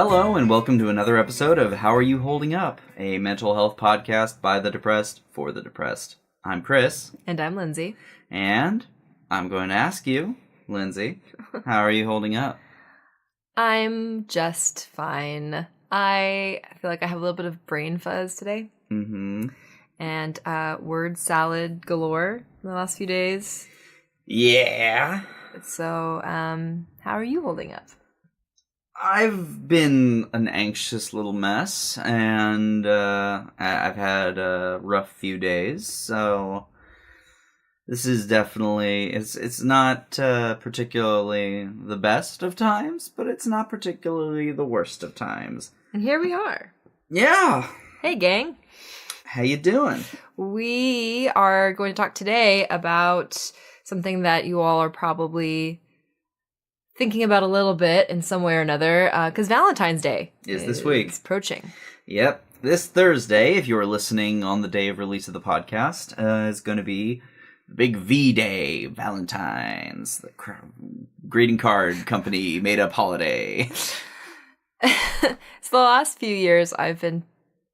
Hello and welcome to another episode of How Are You Holding Up, a mental health podcast by the depressed for the depressed. I'm Chris. And I'm Lindsay. And I'm going to ask you, Lindsay, how are you holding up? I'm just fine. I feel like I have a little bit of brain fuzz today. Mm-hmm. And word salad galore in the last few days. Yeah. So, how are you holding up? I've been an anxious little mess, and I've had a rough few days, so this is definitely, it's not particularly the best of times, but it's not particularly the worst of times. And here we are. Yeah! Hey, gang. How you doing? We are going to talk today about something that you all are probably thinking about a little bit in some way or another, because Valentine's Day is this week. It's approaching. Yep. This Thursday, if you are listening on the day of release of the podcast, is going to be the big V-Day, Valentine's, the greeting card company made-up holiday. So the last few years, I've been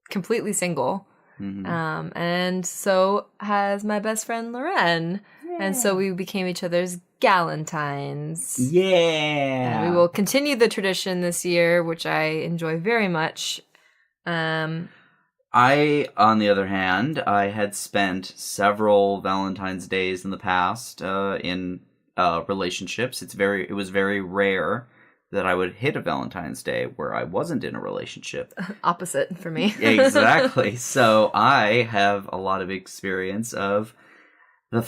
completely single. Mm-hmm. And so has my best friend Loren. Yeah. And so we became each other's Galentines. Yeah. And we will continue the tradition this year, which I enjoy very much. I, on the other hand, I had spent several Valentine's days in the past in relationships. It was very rare that I would hit a Valentine's Day where I wasn't in a relationship. Opposite for me. Exactly. So I have a lot of experience of the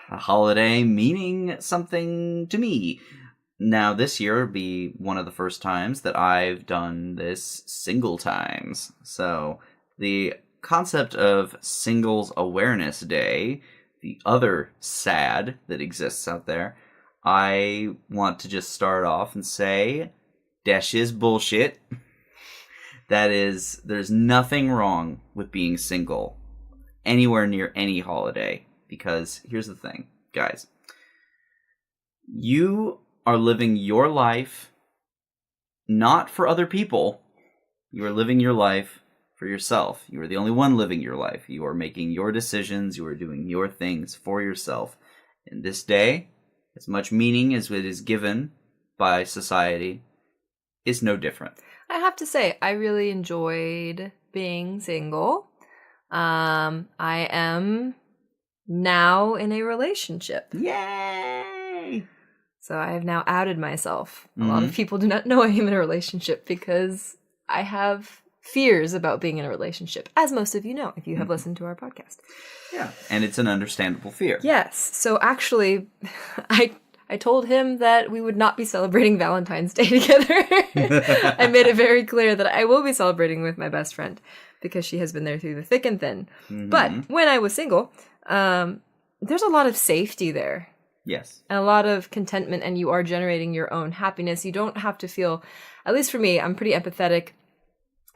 holiday meaning something to me. Now, this year will be one of the first times that I've done this single times. So the concept of Singles Awareness Day, the other sad that exists out there, I want to just start off and say, dash is bullshit. That is, there's nothing wrong with being single anywhere near any holiday. Because here's the thing, guys. You are living your life not for other people. You are living your life for yourself. You are the only one living your life. You are making your decisions. You are doing your things for yourself. And this day, as much meaning as it is given by society, is no different. I have to say, I really enjoyed being single. I am now in a relationship. Yay! So I have now outed myself. A lot of people do not know I am in a relationship because I have fears about being in a relationship, as most of you know if you have listened to our podcast. Yeah, and it's an understandable fear. Yes. So actually, I told him that we would not be celebrating Valentine's Day together. I made it very clear that I will be celebrating with my best friend because she has been there through the thick and thin. Mm-hmm. But when I was single, there's a lot of safety there. Yes. And a lot of contentment, and you are generating your own happiness. You don't have to feel, at least for me, I'm pretty empathetic.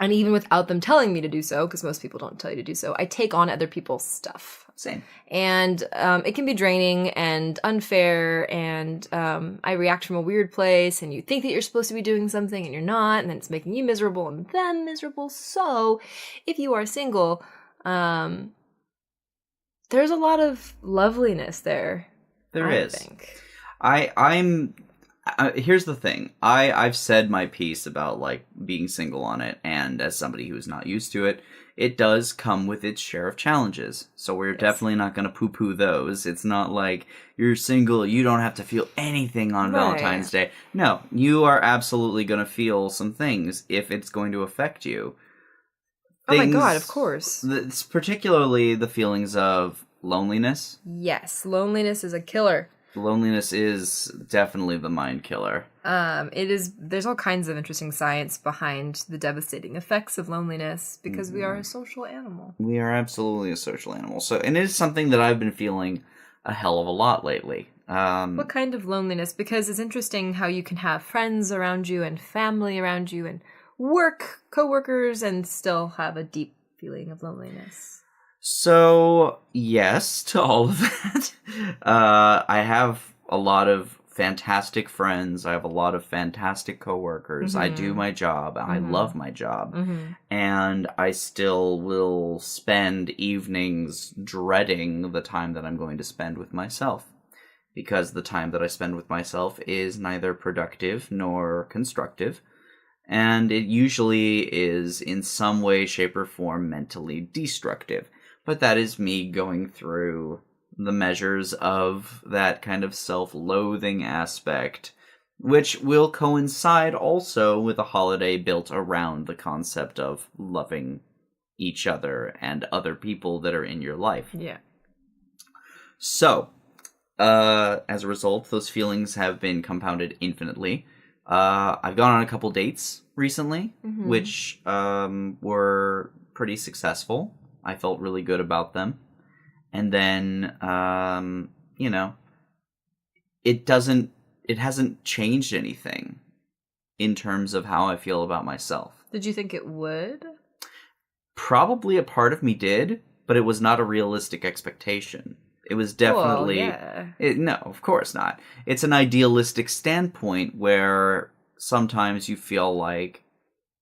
And even without them telling me to do so, because most people don't tell you to do so, I take on other people's stuff. Same. And it can be draining and unfair, and I react from a weird place, and you think that you're supposed to be doing something, and you're not, and then it's making you miserable and them miserable. So if you are single, there's a lot of loveliness there. There is. I'm here's the thing. I've said my piece about like being single on it, and as somebody who's not used to it, it does come with its share of challenges. So we're definitely not going to poo-poo those. It's not like you're single, you don't have to feel anything on Valentine's Day. No, you are absolutely going to feel some things if it's going to affect you. Oh my God, of course. It's particularly the feelings of loneliness. Yes, loneliness is a killer. Loneliness is definitely the mind killer. There's all kinds of interesting science behind the devastating effects of loneliness because we are a social animal. We are absolutely a social animal. So, and it is something that I've been feeling a hell of a lot lately. What kind of loneliness? Because it's interesting how you can have friends around you and family around you and co-workers and still have a deep feeling of loneliness. So, yes to all of that. I have a lot of fantastic friends. I have a lot of fantastic coworkers. I do my job. I love my job. And I still will spend evenings dreading the time that I'm going to spend with myself. Because the time that I spend with myself is neither productive nor constructive. And it usually is in some way, shape, or form mentally destructive. But that is me going through the measures of that kind of self-loathing aspect, which will coincide also with a holiday built around the concept of loving each other and other people that are in your life. Yeah. So, as a result, those feelings have been compounded infinitely. I've gone on a couple dates recently, which were pretty successful. I felt really good about them. And then, it hasn't changed anything in terms of how I feel about myself. Did you think it would? Probably a part of me did, but it was not a realistic expectation. It was definitely... Well, yeah. No, of course not. It's an idealistic standpoint where sometimes you feel like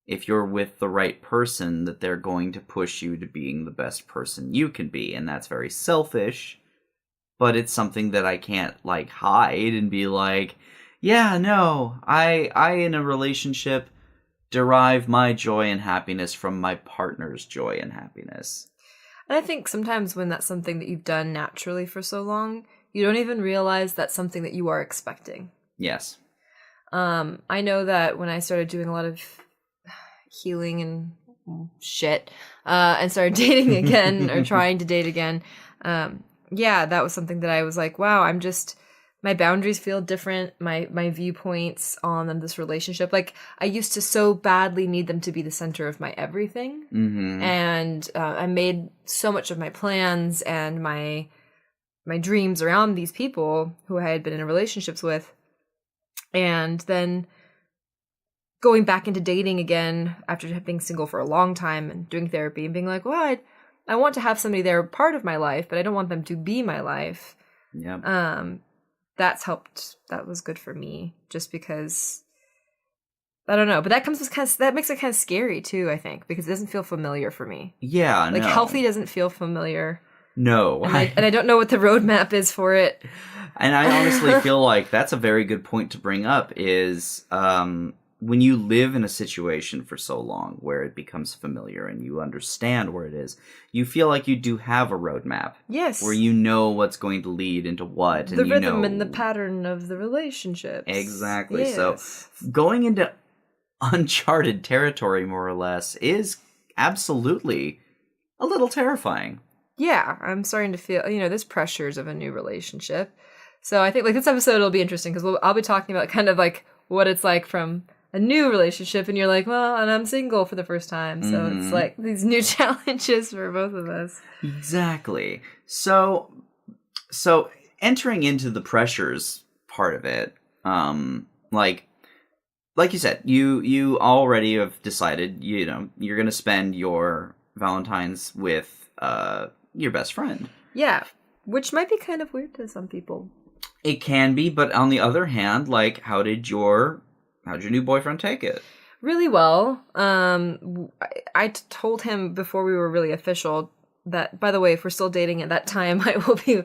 if you're with the right person, that they're going to push you to being the best person you can be. And that's very selfish, but it's something that I can't, hide and be like, yeah, no, I in a relationship derive my joy and happiness from my partner's joy and happiness. And I think sometimes when that's something that you've done naturally for so long, you don't even realize that's something that you are expecting. Yes. I know that when I started doing a lot of healing and shit, and started dating again or trying to date again, that was something that I was like, wow, my boundaries feel different. My viewpoints on this relationship, I used to so badly need them to be the center of my everything. And I made so much of my plans and my dreams around these people who I had been in relationships with. And then going back into dating again after being single for a long time and doing therapy and being like, well, I want to have somebody there part of my life, but I don't want them to be my life. Yeah. That's helped. That was good for me just because I don't know, but that makes it kind of scary too, I think, because it doesn't feel familiar for me. Yeah. No. Healthy doesn't feel familiar. No. And I don't know what the roadmap is for it. And I honestly feel like that's a very good point to bring up is, when you live in a situation for so long where it becomes familiar and you understand where it is, you feel like you do have a roadmap. Yes. Where you know what's going to lead into what. The rhythm and the pattern of the relationships. Exactly. Yes. So going into uncharted territory, more or less, is absolutely a little terrifying. Yeah. I'm starting to feel, there's pressures of a new relationship. So I think this episode will be interesting because I'll be talking about kind of what it's like from a new relationship, and you're like, well, and I'm single for the first time, so it's these new challenges for both of us. Exactly. So entering into the pressures part of it, like you said, you already have decided, you're gonna spend your Valentine's with your best friend. Yeah, which might be kind of weird to some people. It can be, but on the other hand, how'd your new boyfriend take it? Really well. I told him before we were really official that, by the way, if we're still dating at that time, I will be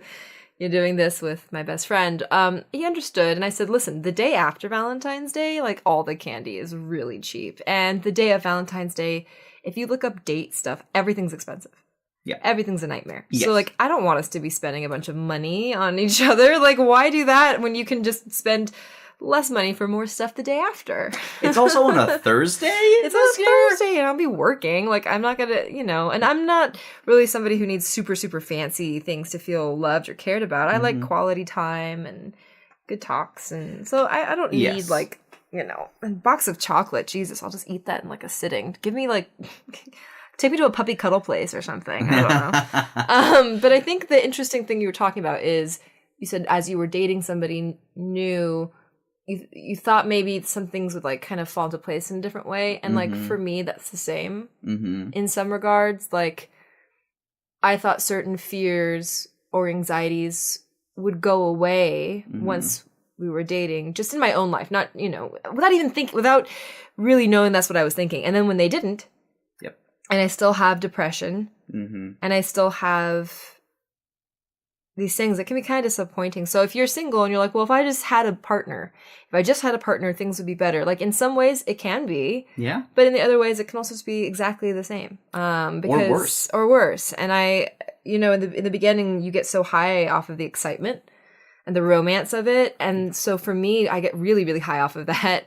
doing this with my best friend. He understood, and I said, listen, the day after Valentine's Day, all the candy is really cheap. And the day of Valentine's Day, if you look up date stuff, everything's expensive. Yeah. Everything's a nightmare. Yes. So, I don't want us to be spending a bunch of money on each other. Why do that when you can just spend less money for more stuff the day after? It's also on a Thursday? It's on a Thursday, and I'll be working. I'm not gonna, and I'm not really somebody who needs super, super fancy things to feel loved or cared about. I like quality time and good talks, and so I don't need, a box of chocolate. Jesus, I'll just eat that in, a sitting. Give me, take me to a puppy cuddle place or something. I don't know. But I think the interesting thing you were talking about is, you said as you were dating somebody new, you thought maybe some things would kind of fall into place in a different way. And for me, that's the same in some regards. I thought certain fears or anxieties would go away once we were dating, just in my own life, not, without really knowing that's what I was thinking. And then when they didn't, Yep. and I still have depression, Mm-hmm. and I still have these things that can be kind of disappointing. So if you're single and you're like, well, if I just had a partner, things would be better. Like in some ways it can be, Yeah. but in the other ways it can also just be exactly the same. Because, Or worse. And in the beginning you get so high off of the excitement and the romance of it. And so for me, I get really, really high off of that.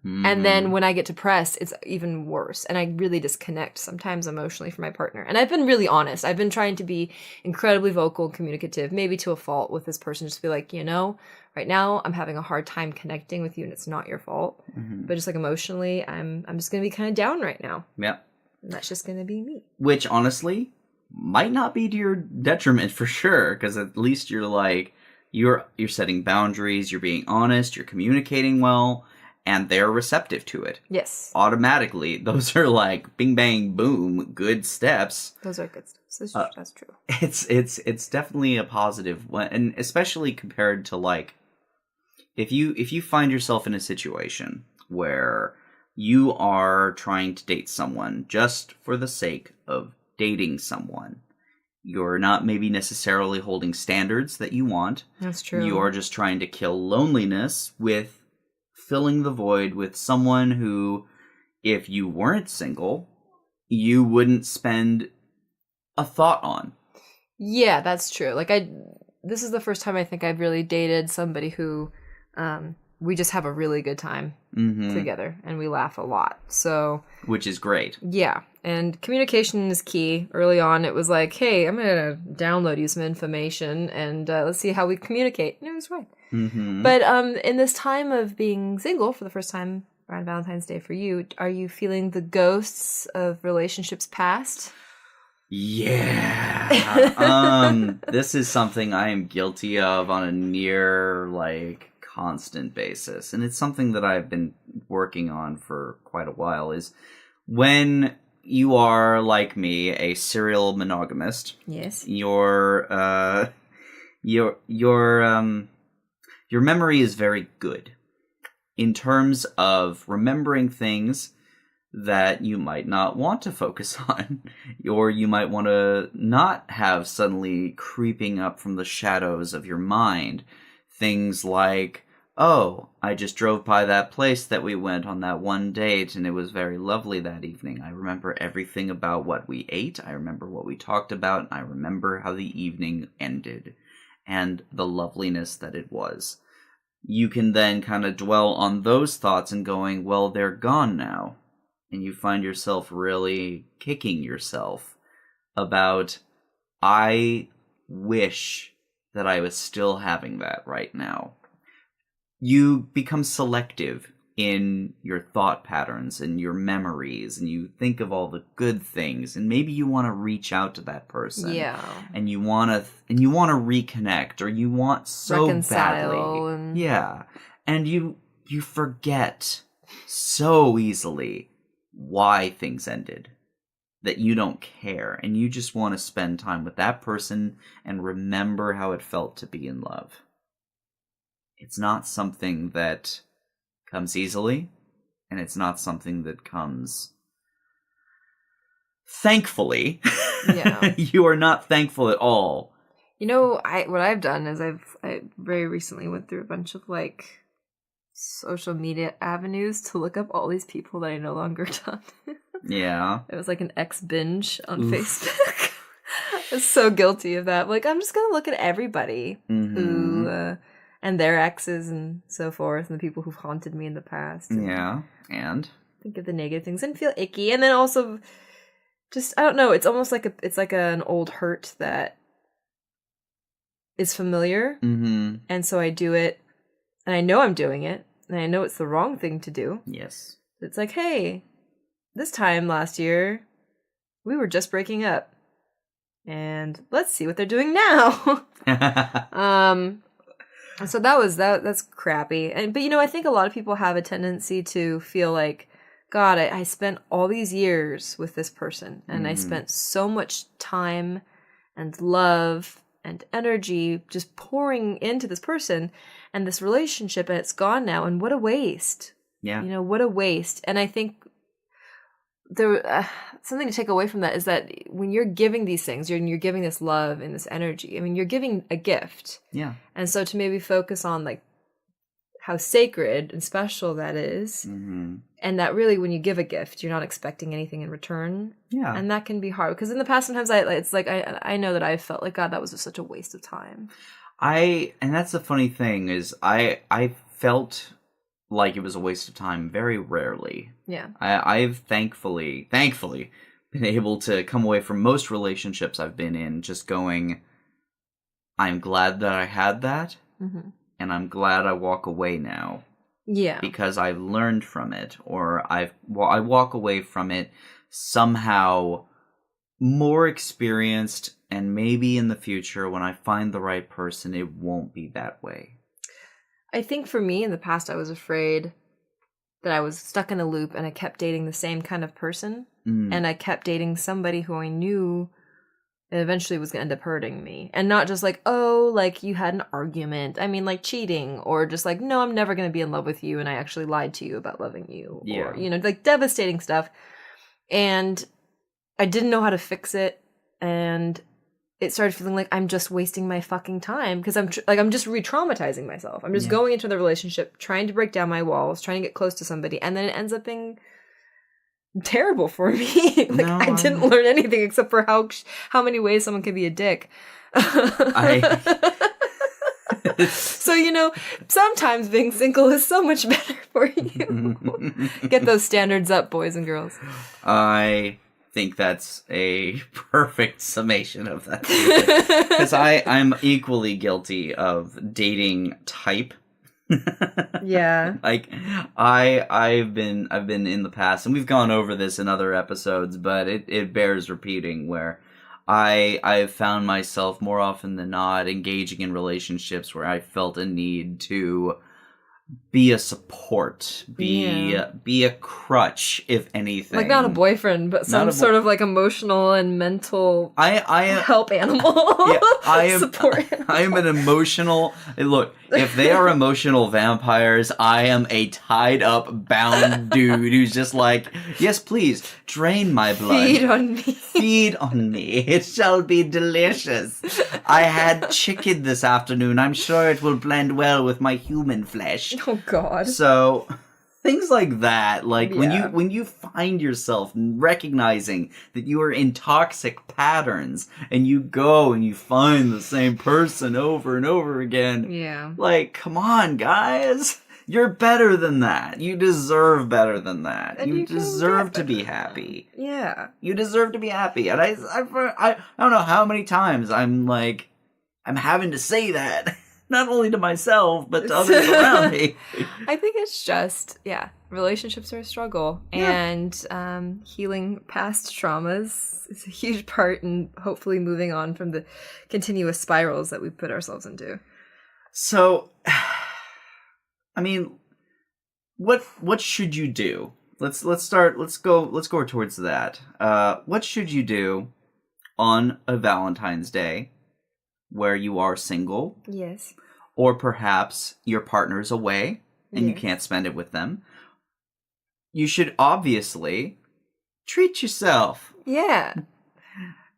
And then when I get depressed, it's even worse. And I really disconnect sometimes emotionally from my partner. And I've been really honest. I've been trying to be incredibly vocal and communicative, maybe to a fault with this person. Just be like, right now I'm having a hard time connecting with you and it's not your fault. Mm-hmm. But just like emotionally, I'm just going to be kind of down right now. Yeah. And that's just going to be me. Which honestly might not be to your detriment for sure. Because at least you're like, you're setting boundaries, you're being honest, you're communicating well. And they're receptive to it. Yes. Automatically, those are like bing, bang, boom, good steps. Those are good steps. That's true. It's definitely a positive one, and especially compared to like, if you find yourself in a situation where you are trying to date someone just for the sake of dating someone, you're not maybe necessarily holding standards that you want. That's true. You are just trying to kill loneliness with filling the void with someone who, if you weren't single, you wouldn't spend a thought on. Yeah, that's true. Like this is the first time I think I've really dated somebody who we just have a really good time together and we laugh a lot. So, which is great. Yeah. And communication is key. Early on, it was like, hey, I'm going to download you some information and let's see how we communicate. And it was fine. Mm-hmm. But in this time of being single for the first time around Valentine's Day for you, are you feeling the ghosts of relationships past? Yeah. This is something I am guilty of on a near, like, constant basis. And it's something that I've been working on for quite a while, is when you are, like me, a serial monogamist. Yes. Your memory is very good in terms of remembering things that you might not want to focus on, or you might want to not have suddenly creeping up from the shadows of your mind. Things like, oh, I just drove by that place that we went on that one date and it was very lovely that evening. I remember everything about what we ate. I remember what we talked about. And I remember how the evening ended and the loveliness that it was. You can then kind of dwell on those thoughts and going, well, they're gone now. And you find yourself really kicking yourself about, I wish that I was still having that right now. You become selective in your thought patterns and your memories, and you think of all the good things, and maybe you want to reach out to that person. Yeah. And you want to reconnect, or you want so reconcile badly. Yeah. And you forget so easily why things ended, that you don't care, and you just want to spend time with that person and remember how it felt to be in love. It's not something that comes easily, and it's not something that comes thankfully. Yeah. You are not thankful at all. What I've done is I very recently went through a bunch of like social media avenues to look up all these people that I no longer done. Yeah. It was like an X binge on Facebook. I was so guilty of that. Like, I'm just going to look at everybody who, and their exes and so forth, and the people who've haunted me in the past. Yeah. And? Think of the negative things and feel icky. And then also just, I don't know, it's almost like an old hurt that is familiar. Mm-hmm. And so I do it, and I know I'm doing it, and I know it's the wrong thing to do. Yes. It's like, hey, this time last year, we were just breaking up. And let's see what they're doing now. So that's crappy. But I think a lot of people have a tendency to feel like, God, I spent all these years with this person, and I spent so much time and love and energy just pouring into this person and this relationship, and it's gone now, and what a waste. Yeah. You know, what a waste. And I think there something to take away from that is that when you're giving these things, you're giving this love and this energy. I mean, you're giving a gift. Yeah. And so to maybe focus on like how sacred and special that is, Mm-hmm. and that really when you give a gift, you're not expecting anything in return. Yeah. And that can be hard because in the past, sometimes I know that I felt like, God, that was just such a waste of time. And that's the funny thing is I felt like it was a waste of time very rarely. Yeah. I've thankfully been able to come away from most relationships I've been in just going, I'm glad that I had that, Mm-hmm. and I'm glad I walk away now. Yeah. Because I've learned from it, or I walk away from it somehow more experienced, and maybe in the future when I find the right person, it won't be that way. I think for me in the past, I was afraid that I was stuck in a loop and I kept dating the same kind of person. And I kept dating somebody who I knew eventually was going to end up hurting me. And not just like, oh, like you had an argument. I mean, like cheating, or just like, no, I'm never going to be in love with you. And I actually lied to you about loving you. Yeah. Or, you know, like devastating stuff. And I didn't know how to fix it. And it started feeling like I'm just wasting my fucking time because I'm just re-traumatizing myself. I'm just going into the relationship, trying to break down my walls, trying to get close to somebody, and then it ends up being terrible for me. I didn't learn anything except for how many ways someone can be a dick. So, you know, sometimes being single is so much better for you. Get those standards up, boys and girls. I think that's a perfect summation of that. Because I'm equally guilty of dating type. Yeah. Like I've been in the past, and we've gone over this in other episodes, but it bears repeating, where I've found myself more often than not engaging in relationships where I felt a need to be a support, be a crutch, if anything. Like not a boyfriend, but some sort of like emotional and mental help animal. Yeah, I am support animal. I am an emotional. Look, if they are emotional vampires, I am a tied up, bound dude who's just like, yes, please, drain my blood. Feed on me. Feed on me. It shall be delicious. I had chicken this afternoon. I'm sure it will blend well with my human flesh. Oh God. So things like that, like when you find yourself recognizing that you are in toxic patterns and you go and you find the same person over and over again. Yeah. Like, come on, guys. You're better than that. You deserve better than that. And you deserve to be happy. Yeah. You deserve to be happy. And I don't know how many times I'm having to say that. Not only to myself, but to others around me. I think it's just, relationships are a struggle. Yeah. And healing past traumas is a huge part in hopefully moving on from the continuous spirals that we put ourselves into. So, I mean, what should you do? Let's go towards that. What should you do on a Valentine's Day where you are single? Yes. Or perhaps your partner's away and you can't spend it with them. You should obviously treat yourself. Yeah.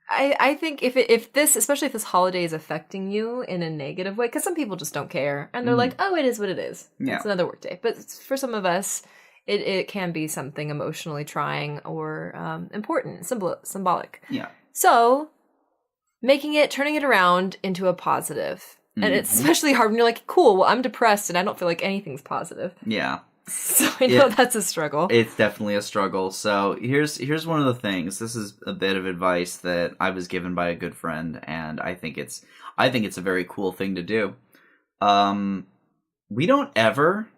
I think if this, especially if this holiday is affecting you in a negative way, because some people just don't care and they're like, oh, it is what it is. Yeah. It's another work day. But for some of us, it can be something emotionally trying or important, symbolic. Yeah. So turning it around into a positive. And it's especially hard when you're like, cool, well, I'm depressed and I don't feel like anything's positive. Yeah. So I know that's a struggle. It's definitely a struggle. So here's one of the things. This is a bit of advice that I was given by a good friend, and I think it's a very cool thing to do. We don't ever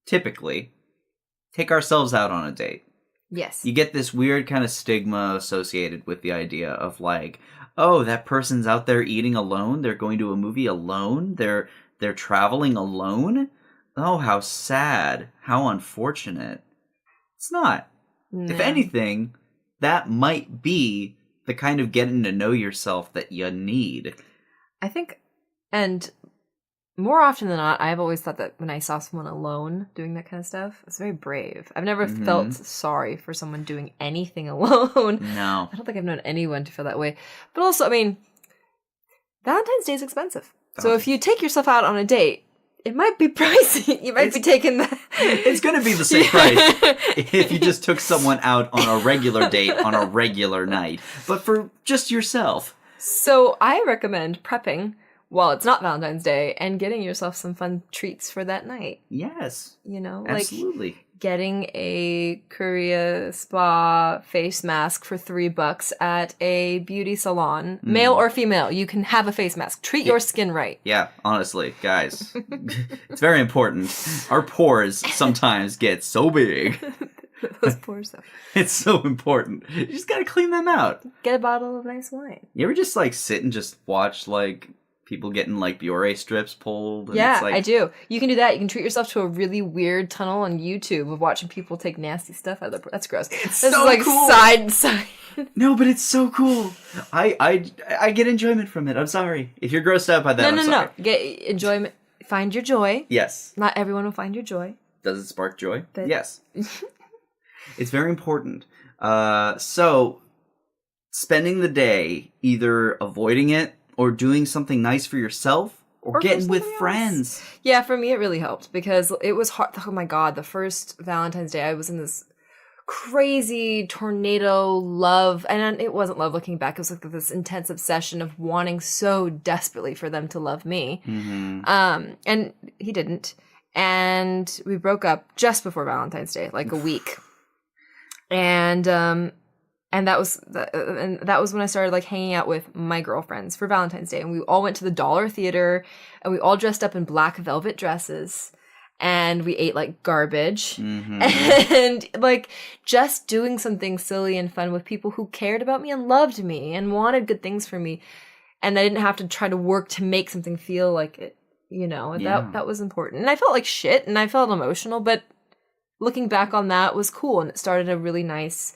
typically take ourselves out on a date. Yes. You get this weird kind of stigma associated with the idea of like, oh, that person's out there eating alone. They're going to a movie alone. They're traveling alone. Oh, how sad. How unfortunate. It's not. No. If anything, that might be the kind of getting to know yourself that you need. I think, and more often than not, I've always thought that when I saw someone alone doing that kind of stuff, it's very brave. I've never felt sorry for someone doing anything alone. No. I don't think I've known anyone to feel that way. But also, I mean, Valentine's Day is expensive. So if you take yourself out on a date, it might be pricey. You might be taking that. It's going to be the same price if you just took someone out on a regular date on a regular night. But for just yourself. So I recommend prepping while it's not Valentine's Day and getting yourself some fun treats for that night. Yes. You know, absolutely. Like getting a Korea spa face mask for $3 at a beauty salon, male or female. You can have a face mask. Treat your skin right. Yeah, honestly, guys, it's very important. Our pores sometimes get so big. Those pores, though. It's so important. You just gotta clean them out. Get a bottle of nice wine. You ever just like sit and just watch like people getting like Biore strips pulled? And Yeah, it's like... I do. You can do that. You can treat yourself to a really weird tunnel on YouTube of watching people take nasty stuff out of their... That's gross. It's this so is like cool. side. No, but it's so cool. I get enjoyment from it. I'm sorry. If you're grossed out by that, I'm sorry. No. Get enjoyment. Find your joy. Yes. Not everyone will find your joy. Does it spark joy? But... Yes. It's very important. So, spending the day either avoiding it or doing something nice for yourself or getting with friends. Yeah, for me it really helped because it was hard. Oh my God, the first Valentine's Day I was in this crazy tornado love, and it wasn't love looking back. It was like this intense obsession of wanting so desperately for them to love me. Mm-hmm. And he didn't. And we broke up just before Valentine's Day, like a week. And that was when I started like hanging out with my girlfriends for Valentine's Day, and we all went to the Dollar Theater, and we all dressed up in black velvet dresses, and we ate like garbage, and like just doing something silly and fun with people who cared about me and loved me and wanted good things for me, and I didn't have to try to work to make something feel like it, you know. That was important, and I felt like shit, and I felt emotional, but looking back on that was cool, and it started a really nice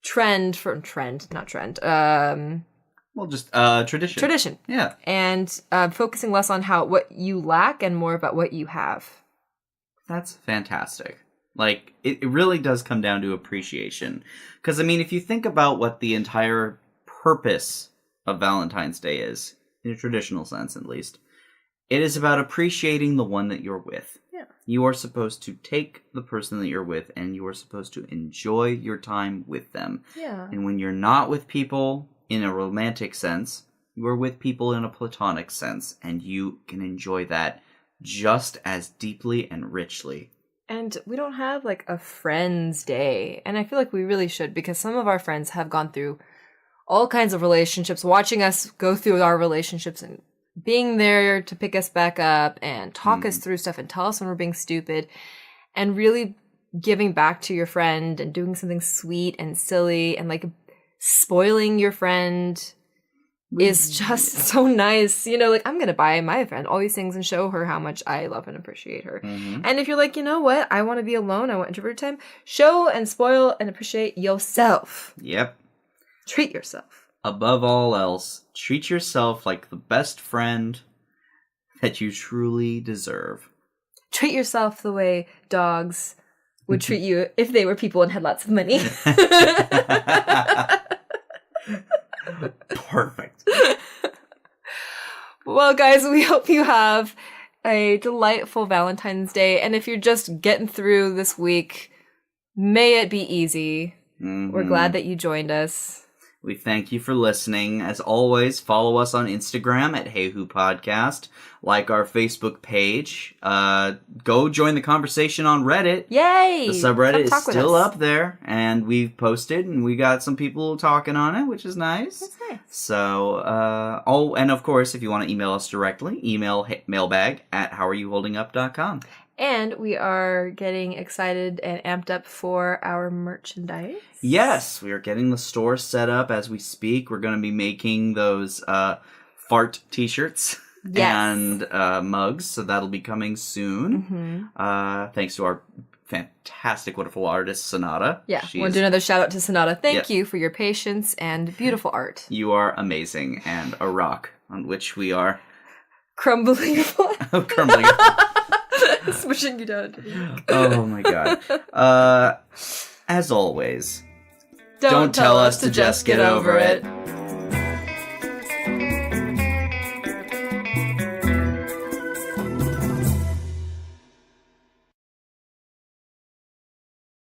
tradition. Yeah. And focusing less on what you lack and more about what you have. That's fantastic. Like, it really does come down to appreciation. Because, I mean, if you think about what the entire purpose of Valentine's Day is, in a traditional sense at least, it is about appreciating the one that you're with. Yeah. You are supposed to take the person that you're with and you are supposed to enjoy your time with them. Yeah. And when you're not with people in a romantic sense, you are with people in a platonic sense, and you can enjoy that just as deeply and richly. And we don't have like a friend's day, and I feel like we really should, because some of our friends have gone through all kinds of relationships, watching us go through our relationships and being there to pick us back up and talk us through stuff and tell us when we're being stupid, and really giving back to your friend and doing something sweet and silly and like spoiling your friend is just so nice. You know, like, I'm going to buy my friend all these things and show her how much I love and appreciate her. And if you're like, you know what, I want to be alone, I want introverted time, show and spoil and appreciate yourself. Yep. Treat yourself. Above all else, treat yourself like the best friend that you truly deserve. Treat yourself the way dogs would treat you if they were people and had lots of money. Perfect. Well, guys, we hope you have a delightful Valentine's Day. And if you're just getting through this week, may it be easy. We're glad that you joined us. We thank you for listening. As always, follow us on Instagram at HAYHU Podcast. Like our Facebook page. Go join the conversation on Reddit. Yay! The subreddit is still up there, and we've posted, and we got some people talking on it, which is nice. That's nice. So, and of course, if you want to email us directly, email mailbag@HowAreYouHoldingUp.com. And we are getting excited and amped up for our merchandise. Yes, we are getting the store set up as we speak. We're going to be making those fart t-shirts and mugs, so that'll be coming soon. Thanks to our fantastic, wonderful artist, Sonata. Yeah, want to do another shout out to Sonata. Thank you for your patience and beautiful art. You are amazing, and a rock on which we are crumbling upon. Crumbling. Smishing you down. Oh my god. As always, don't tell us to just get over it.